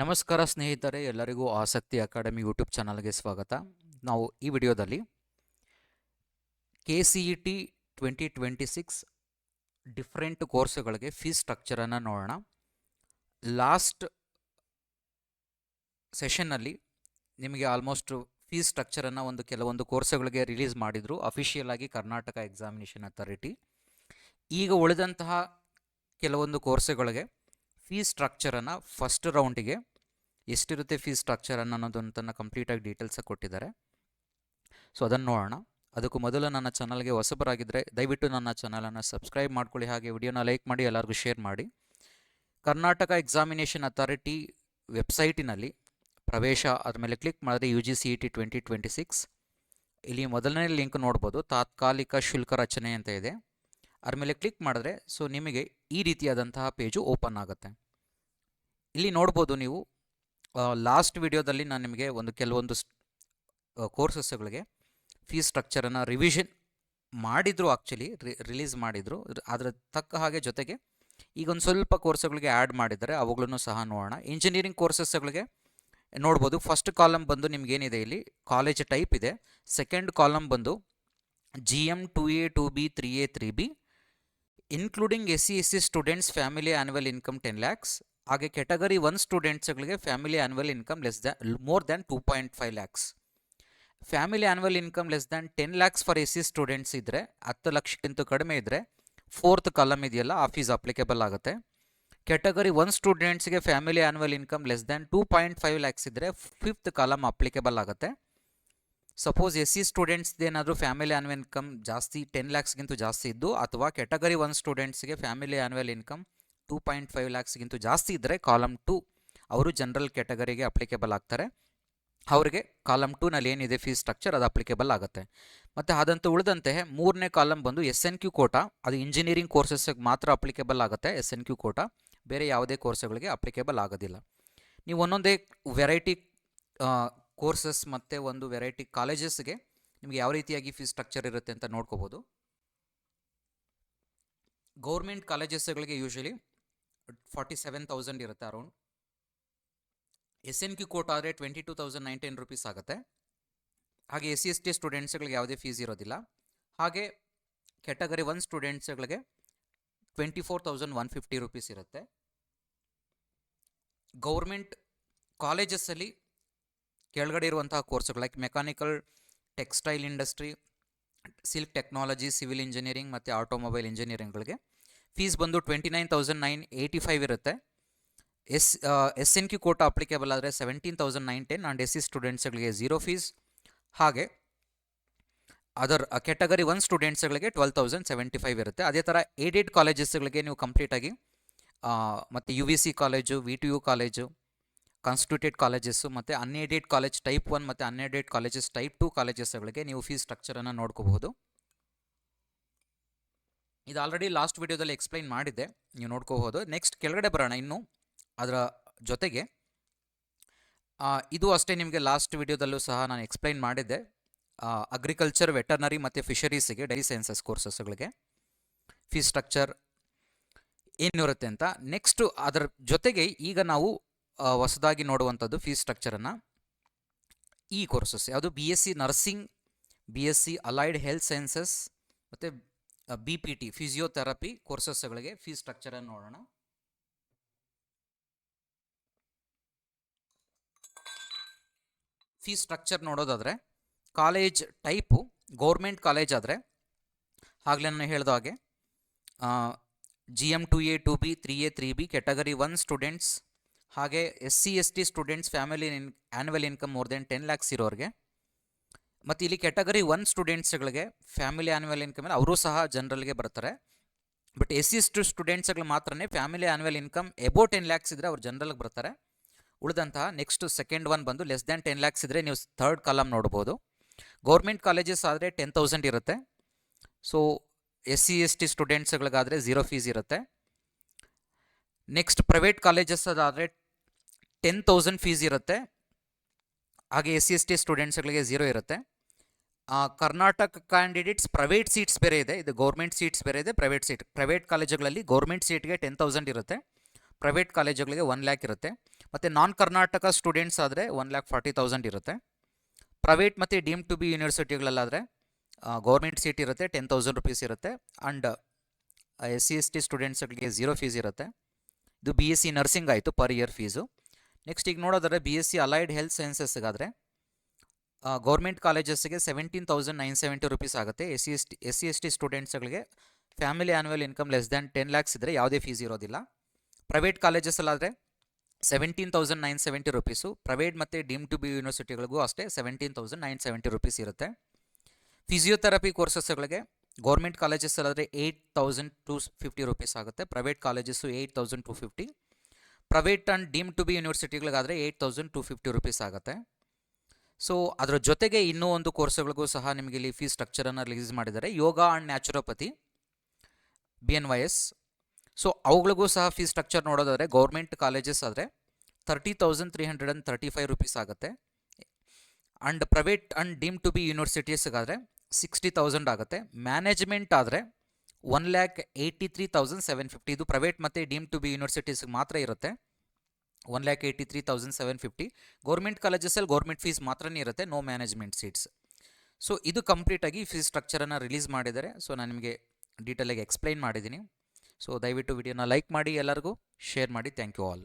ನಮಸ್ಕಾರ ಸ್ನೇಹಿತರೆ, ಎಲ್ಲರಿಗೂ ಆಸಕ್ತಿ ಅಕಾಡೆಮಿ ಯೂಟ್ಯೂಬ್ ಚಾನಲ್ಗೆ ಸ್ವಾಗತ. ನಾವು ಈ ವಿಡಿಯೋದಲ್ಲಿ KCET 2026 ಡಿಫ್ರೆಂಟ್ ಕೋರ್ಸ್ಗಳಿಗೆ ಫೀಸ್ ಸ್ಟ್ರಕ್ಚರನ್ನು ನೋಡೋಣ. ಲಾಸ್ಟ್ ಸೆಷನ್ನಲ್ಲಿ ನಿಮಗೆ ಆಲ್ಮೋಸ್ಟ್ ಫೀಸ್ ಸ್ಟ್ರಕ್ಚರನ್ನು ಕೆಲವೊಂದು ಕೋರ್ಸ್ಗಳಿಗೆ ರಿಲೀಸ್ ಮಾಡಿದರು ಅಫಿಷಿಯಲ್ ಆಗಿ ಕರ್ನಾಟಕ ಎಕ್ಸಾಮಿನೇಷನ್ ಅಥಾರಿಟಿ. ಈಗ ಉಳಿದಂತಹ ಕೆಲವೊಂದು ಕೋರ್ಸ್ಗಳಿಗೆ ಫೀಸ್ ಸ್ಟ್ರಕ್ಚರನ್ನು ಫಸ್ಟ್ ರೌಂಡಿಗೆ ಎಷ್ಟಿರುತ್ತೆ ಫೀಸ್ ಸ್ಟ್ರಕ್ಚರ್ ಅನ್ನೋದನ್ನು ಕಂಪ್ಲೀಟಾಗಿ ಡೀಟೇಲ್ಸಾಗಿ ಕೊಟ್ಟಿದ್ದಾರೆ. ಸೊ ಅದನ್ನು ನೋಡೋಣ. ಅದಕ್ಕೂ ಮೊದಲು ನನ್ನ ಚಾನಲ್ಗೆ ಹೊಸಬರಾಗಿದ್ದರೆ ದಯವಿಟ್ಟು ನನ್ನ ಚಾನಲನ್ನು ಸಬ್ಸ್ಕ್ರೈಬ್ ಮಾಡ್ಕೊಳ್ಳಿ, ಹಾಗೆ ವಿಡಿಯೋನ ಲೈಕ್ ಮಾಡಿ, ಎಲ್ಲರಿಗೂ ಶೇರ್ ಮಾಡಿ. ಕರ್ನಾಟಕ ಎಕ್ಸಾಮಿನೇಷನ್ ಅಥಾರಿಟಿ ವೆಬ್ಸೈಟಿನಲ್ಲಿ ಪ್ರವೇಶ ಆದಮೇಲೆ ಕ್ಲಿಕ್ ಮಾಡಿದ್ರೆ UGCET 2026 ಇಲ್ಲಿ ಮೊದಲನೇ ಲಿಂಕ್ ನೋಡ್ಬೋದು, ತಾತ್ಕಾಲಿಕ ಶುಲ್ಕ ರಚನೆ ಅಂತ ಇದೆ. ಅದ್ರ ಮೇಲೆ ಕ್ಲಿಕ್ ಮಾಡಿದ್ರೆ ಸೊ ನಿಮಗೆ ಈ ರೀತಿಯಾದಂತಹ ಪೇಜು ಓಪನ್ ಆಗುತ್ತೆ. ಇಲ್ಲಿ ನೋಡ್ಬೋದು ನೀವು ಲಾಸ್ಟ್ ವಿಡಿಯೋದಲ್ಲಿ ನಾನು ನಿಮಗೆ ಕೆಲವೊಂದು ಕೋರ್ಸಸ್ಗಳಿಗೆ ಫೀಸ್ ಸ್ಟ್ರಕ್ಚರನ್ನು ರಿವಿಷನ್ ಮಾಡಿದರು, ಆ್ಯಕ್ಚುಲಿ ರಿಲೀಸ್ ಮಾಡಿದರು. ಅದರ ತಕ್ಕ ಹಾಗೆ ಜೊತೆಗೆ ಈಗ ಒಂದು ಸ್ವಲ್ಪ ಕೋರ್ಸ್ಗಳಿಗೆ ಆ್ಯಡ್ ಮಾಡಿದ್ದಾರೆ, ಅವುಗಳನ್ನು ಸಹ ನೋಡೋಣ. ಇಂಜಿನಿಯರಿಂಗ್ ಕೋರ್ಸಸ್ಗಳಿಗೆ ನೋಡ್ಬೋದು, ಫಸ್ಟ್ ಕಾಲಮ್ ಬಂದು ನಿಮಗೇನಿದೆ ಇಲ್ಲಿ ಕಾಲೇಜ್ ಟೈಪ್ ಇದೆ. ಸೆಕೆಂಡ್ ಕಾಲಮ್ ಬಂದು GM 2A 2B 3A 3B including SC/SC students family annual income 10 lakhs. ಹಾಗೆ ಕೆಟಗರಿ 1 ಸ್ಟೂಡೆಂಟ್ಸ್ಗಳಿಗೆ family annual income more than 2.5 lakhs. Family annual income less than 10 lakhs for SC students ಇದ್ದರೆ, 10 ಲಕ್ಷಕ್ಕಿಂತ ಕಡಿಮೆ ಇದ್ದರೆ fourth column ಇದೆಯಲ್ಲ ಆ fees applicable ಆಗುತ್ತೆ. Category 1 ಸ್ಟೂಡೆಂಟ್ಸ್ಗೆ family annual income less than 2.5 lakhs ಇದ್ದರೆ ಫಿಫ್ತ್ ಕಾಲಮ್ ಅಪ್ಲಿಕೇಬಲ್ ಆಗುತ್ತೆ. ಸಪೋಸ್ SC ಸ್ಟೂಡೆಂಟ್ಸ್ದೇನಾದರೂ ಫ್ಯಾಮಿಲಿ ಆ್ಯನ್ಯುವಲ್ ಇನ್ಕಮ್ ಜಾಸ್ತಿ 10 lakhsಗಿಂತ ಜಾಸ್ತಿ ಇದ್ದು, ಅಥವಾ ಕೆಟಗರಿ 1 ಸ್ಟೂಡೆಂಟ್ಸ್ಗೆ ಫ್ಯಾಮಿಲಿ ಆ್ಯನ್ಯುವಲ್ ಇನ್ಕಮ್ 2.5 lakhsಗಿಂತ ಜಾಸ್ತಿ ಇದ್ದರೆ ಕಾಲಮ್ 2 ಅವರು ಜನರಲ್ ಕೆಟಗರಿಗೆ ಅಪ್ಲಿಕೇಬಲ್ ಆಗ್ತಾರೆ. ಅವರಿಗೆ ಕಾಲಮ್ 2ನಲ್ಲಿ ಏನಿದೆ ಫೀಸ್ ಸ್ಟ್ರಕ್ಚರ್ ಅದು ಅಪ್ಲಿಕೇಬಲ್ ಆಗುತ್ತೆ. ಮತ್ತು ಅದಂತೂ ಉಳಿದಂತೆ ಮೂರನೇ ಕಾಲಮ್ ಬಂದು SNQ ಕೋಟಾ, ಅದು ಇಂಜಿನಿಯರಿಂಗ್ ಕೋರ್ಸಸ್ಗೆ ಮಾತ್ರ ಅಪ್ಲಿಕೇಬಲ್ ಆಗುತ್ತೆ. SNQ ಕೋಟಾ ಬೇರೆ ಯಾವುದೇ ಕೋರ್ಸ್ಗಳಿಗೆ ಅಪ್ಲಿಕೇಬಲ್ ಆಗೋದಿಲ್ಲ. ನೀವು ಒಂದೊಂದೇ ವೆರೈಟಿ ಕೋರ್ಸಸ್ ಮತ್ತು ಒಂದು ವೆರೈಟಿ ಕಾಲೇಜಸ್ಗೆ ನಿಮಗೆ ಯಾವ ರೀತಿಯಾಗಿ ಫೀಸ್ ಸ್ಟ್ರಕ್ಚರ್ ಇರುತ್ತೆ ಅಂತ ನೋಡ್ಕೋಬೋದು. ಗೌರ್ಮೆಂಟ್ ಕಾಲೇಜಸ್ಗಳಿಗೆ ಯೂಶಲಿ 47,000 ಇರುತ್ತೆ ಅರೌಂಡ್. SNQ ಕೋಟಾ ಆದರೆ 22,019 rupees ಆಗುತ್ತೆ. ಹಾಗೆ SC/ST ಸ್ಟೂಡೆಂಟ್ಸ್ಗಳಿಗೆ ಯಾವುದೇ ಫೀಸ್ ಇರೋದಿಲ್ಲ. ಹಾಗೆ ಕೆಟಗರಿ 1 ಸ್ಟೂಡೆಂಟ್ಸ್ಗಳಿಗೆ 24,150 rupees ಇರುತ್ತೆ. ಗೌರ್ಮೆಂಟ್ ಕಾಲೇಜಸ್ಸಲ್ಲಿ ಕೆಳಗಡೆ ಇರುವಂತಹ ಕೋರ್ಸ್ಗಳು like mechanical, textile industry, silk technology, civil engineering ಮತ್ತು ಆಟೋಮೊಬೈಲ್ ಇಂಜಿನಿಯರಿಂಗ್ಗಳಿಗೆ ಫೀಸ್ ಬಂದು 29,985 ಇರುತ್ತೆ. SNQ ಕೋಟಾ ಅಪ್ಲಿಕೇಬಲ್ ಆದರೆ 17,910 ಆ್ಯಂಡ್ SC ಸ್ಟೂಡೆಂಟ್ಸ್ಗಳಿಗೆ 0 ಫೀಸ್. ಹಾಗೆ ಅದರ್ ಕೆಟಗರಿ 1 ಸ್ಟೂಡೆಂಟ್ಸ್ಗಳಿಗೆ 12,075 ಇರುತ್ತೆ. ಅದೇ ಥರ ಏಡೆಡ್ ಕಾಲೇಜಸ್ಗಳಿಗೆ ನೀವು ಕಂಪ್ಲೀಟಾಗಿ ಮತ್ತು UVC college, VTU college, constituted colleges ಮತ್ತು ಅನ್ಏಡೆಡ್ ಕಾಲೇಜ್ ಟೈಪ್ 1 ಮತ್ತು ಅನ್ಏಡೆಡ್ ಕಾಲೇಜಸ್ ಟೈಪ್ 2 ಕಾಲೇಜಸ್ಗಳಿಗೆ ನೀವು ಫೀಸ್ ಸ್ಟ್ರಕ್ಚರನ್ನು ನೋಡ್ಕೋಬಹುದು. ಇದು ಆಲ್ರೆಡಿ ಲಾಸ್ಟ್ ವಿಡಿಯೋದಲ್ಲಿ ಎಕ್ಸ್ಪ್ಲೈನ್ ಮಾಡಿದ್ದೆ, ನೀವು ನೋಡ್ಕೋಬಹುದು. ನೆಕ್ಸ್ಟ್ ಕೆಳಗಡೆ ಬರೋಣ. ಇನ್ನು ಅದರ ಜೊತೆಗೆ ಇದು ಅಷ್ಟೇ, ನಿಮಗೆ ಲಾಸ್ಟ್ ವಿಡಿಯೋದಲ್ಲೂ ಸಹ ನಾನು ಎಕ್ಸ್ಪ್ಲೈನ್ ಮಾಡಿದ್ದೆ. ಅಗ್ರಿಕಲ್ಚರ್, ವೆಟರ್ನರಿ ಮತ್ತು ಫಿಶರೀಸ್ಗೆ ಡೈರಿ ಸೈನ್ಸಸ್ ಕೋರ್ಸಸ್ಗಳಿಗೆ ಫೀಸ್ ಸ್ಟ್ರಕ್ಚರ್ ಏನಿರುತ್ತೆ ಅಂತ. ನೆಕ್ಸ್ಟು ಅದರ ಜೊತೆಗೆ ಈಗ ನಾವು ಹೊಸದಾಗಿ ನೋಡುವಂಥದ್ದು ಫೀಸ್ ಸ್ಟ್ರಕ್ಚರನ್ನು ಈ ಕೋರ್ಸಸ್ ಯಾವುದು BSc nursing, BSc allied health sciences ಮತ್ತು BPT ಫಿಸಿಯೋಥೆರಪಿ ಕೋರ್ಸಸ್ಗಳಿಗೆ ಫೀಸ್ ಸ್ಟ್ರಕ್ಚರನ್ನು ನೋಡೋಣ. ಫೀಸ್ ಸ್ಟ್ರಕ್ಚರ್ ನೋಡೋದಾದರೆ ಕಾಲೇಜ್ ಟೈಪು ಗೌರ್ಮೆಂಟ್ ಕಾಲೇಜ್ ಆದರೆ ಆಗಲೇ ನಾನು ಹೇಳಿದ ಹಾಗೆ GM 2A 2B 3A 3B category 1 students, ಹಾಗೆ SC/ST students family annual income more then 10 lakhs ಇರೋರಿಗೆ. ಮತ್ತು ಇಲ್ಲಿ ಕೆಟಗರಿ 1 ಸ್ಟೂಡೆಂಟ್ಸ್ಗಳಿಗೆ ಫ್ಯಾಮಿಲಿ ಆ್ಯನ್ಯುವಲ್ ಇನ್ಕಮ್ ಅವರು ಸಹ ಜನರಲ್ಗೆ ಬರ್ತಾರೆ. ಬಟ್ SC ಸ್ಟೂಡೆಂಟ್ಸ್ಗಳು ಮಾತ್ರನೇ family annual income above 10 lakhs ಇದ್ದರೆ ಅವ್ರು ಜನರಲ್ಗೆ ಬರ್ತಾರೆ. ಉಳಿದಂತಹ ನೆಕ್ಸ್ಟ್ ಸೆಕೆಂಡ್ ಒನ್ ಬಂದು ಲೆಸ್ ದ್ಯಾನ್ 10 lakhs ಇದ್ದರೆ ನೀವು ಥರ್ಡ್ ಕಾಲಮ್ ನೋಡ್ಬೋದು. ಗೌರ್ಮೆಂಟ್ ಕಾಲೇಜಸ್ ಆದರೆ 10,000 ಇರುತ್ತೆ. ಸೊ SC/ST ಸ್ಟೂಡೆಂಟ್ಸ್ಗಳಿಗಾದರೆ 0 ಫೀಸ್ ಇರುತ್ತೆ. ನೆಕ್ಸ್ಟ್ ಪ್ರೈವೇಟ್ ಕಾಲೇಜಸ್ ಅದಾದರೆ 10,000 ಫೀಸ್ ಇರುತ್ತೆ. ಹಾಗೆ SC/ST ಸ್ಟೂಡೆಂಟ್ಸ್ಗಳಿಗೆ 0 ಇರುತ್ತೆ. ಕರ್ನಾಟಕ ಕ್ಯಾಂಡಿಡೇಟ್ಸ್ ಪ್ರೈವೇಟ್ ಸೀಟ್ಸ್ ಬೇರೆ ಇದೆ, ಇದು ಗೌರ್ಮೆಂಟ್ ಸೀಟ್ಸ್ ಬೇರೆ ಇದೆ, ಪ್ರೈವೇಟ್ ಸೀಟ್. ಪ್ರೈವೇಟ್ ಕಾಲೇಜುಗಳಲ್ಲಿ ಗೌರ್ಮೆಂಟ್ ಸೀಟ್ಗೆ 10,000 ಇರುತ್ತೆ, ಪ್ರೈವೇಟ್ ಕಾಲೇಜುಗಳಿಗೆ 1 lakh ಇರುತ್ತೆ. ಮತ್ತು ನಾನ್ ಕರ್ನಾಟಕ ಸ್ಟೂಡೆಂಟ್ಸ್ ಆದರೆ 1,40,000 ಇರುತ್ತೆ. ಪ್ರೈವೇಟ್ ಮತ್ತು ಡೀಮ್ ಟು ಬಿ ಯೂನಿವರ್ಸಿಟಿಗಳಲ್ಲಾದರೆ ಗೌರ್ಮೆಂಟ್ ಸೀಟ್ ಇರುತ್ತೆ, 10,000 ರುಪೀಸ್ ಇರುತ್ತೆ. ಆ್ಯಂಡ್ SC/ST ಸ್ಟೂಡೆಂಟ್ಸ್ಗಳಿಗೆ 0 ಫೀಸ್ ಇರುತ್ತೆ. ಇದು BSc ನರ್ಸಿಂಗ್ ಆಯಿತು ಪರ್ ಇಯರ್ ಫೀಸು. ನೆಕ್ಸ್ಟ್ ಈಗ ನೋಡೋದಾದ್ರೆ BSc ಅಲೈಡ್ ಹೆಲ್ತ್ ಸೈನ್ಸಸ್ಗಾದರೆ ಗೌರ್ಮೆಂಟ್ ಕಾಲೇಜಸ್ಗೆ 17,970 ರುಪೀಸ್ ಆಗುತ್ತೆ. SC/ST ಸ್ಟೂಡೆಂಟ್ಸ್ಗಳಿಗೆ family annual income less than 10 lakhs ಇದ್ದರೆ ಯಾವುದೇ ಫೀಸ್ ಇರೋದಿಲ್ಲ. ಪ್ರೈವೇಟ್ ಕಾಲೇಜಸ್ಸಲ್ಲಾದರೆ 17,970 ರುಪೀಸು. ಪ್ರೈವೇಟ್ ಮತ್ತು ಡೀಮ್ ಟು ಬಿ ಯೂನಿವರ್ಸಿಟಿಗಳಿಗೂ ಅಷ್ಟೇ 17,970 ರುಪೀಸ್ ಇರುತ್ತೆ. ಫಿಸಿಯೋಥೆರಪಿ ಕೋರ್ಸಸ್ಗಳಿಗೆ ಗೌರ್ಮೆಂಟ್ ಕಾಲೇಜಸ್ಸಲ್ಲಾದರೆ 8,250 ರುಪೀಸ್ ಆಗುತ್ತೆ. Private colleges 8,250. Private and deem to be ಯೂನಿವರ್ಸಿಟಿಗಳಿಗಾದರೆ 8,250 ರುಪೀಸ್ ಆಗುತ್ತೆ. ಸೊ ಅದರ ಜೊತೆಗೆ ಇನ್ನೂ ಒಂದು ಕೋರ್ಸ್ಗಳಿಗೂ ಸಹ ನಿಮಗೆ ಇಲ್ಲಿ ಫೀಸ್ ಸ್ಟ್ರಕ್ಚರನ್ನು ರಿಲೀಸ್ ಮಾಡಿದ್ದಾರೆ. Yoga and naturopathy BNYS. So ಅವುಗಳಿಗೂ ಸಹ ಫೀಸ್ ಸ್ಟ್ರಕ್ಚರ್ ನೋಡೋದಾದರೆ ಗೌರ್ಮೆಂಟ್ ಕಾಲೇಜಸ್ ಆದರೆ 30,335 ರುಪೀಸ್ ಆಗುತ್ತೆ. And private and deem to be ಯೂನಿವರ್ಸಿಟೀಸ್ಗಾದರೆ 60,000 ಆಗುತ್ತೆ. ಮ್ಯಾನೇಜ್ಮೆಂಟ್ ಆದರೆ 1,83,750. ಇದು ಪ್ರೈವೇಟ್ ಮತ್ತು ಡೀಮ್ ಟು ಬಿ ಯೂನಿವರ್ಸಿಟೀಸ್ಗೆ ಮಾತ್ರ ಇರುತ್ತೆ, 1,83,750. ಗೌರ್ಮೆಂಟ್ ಕಾಲೇಜಸಲ್ಲಿ ಗೌರ್ಮೆಂಟ್ ಫೀಸ್ ಮಾತ್ರನೇ ಇರುತ್ತೆ, ನೋ ಮ್ಯಾನೇಜ್ಮೆಂಟ್ ಸೀಟ್ಸ್. ಸೊ ಇದು ಕಂಪ್ಲೀಟಾಗಿ ಫೀಸ್ ಸ್ಟ್ರಕ್ಚರನ್ನು ರಿಲೀಸ್ ಮಾಡಿದ್ದಾರೆ. ಸೊ ನಾನು ನಿಮಗೆ ಡೀಟೇಲಾಗಿ ಎಕ್ಸ್ಪ್ಲೈನ್ ಮಾಡಿದ್ದೀನಿ. ಸೊ ದಯವಿಟ್ಟು ವಿಡಿಯೋನ ಲೈಕ್ ಮಾಡಿ, ಎಲ್ಲರಿಗೂ ಶೇರ್ ಮಾಡಿ. Thank you all.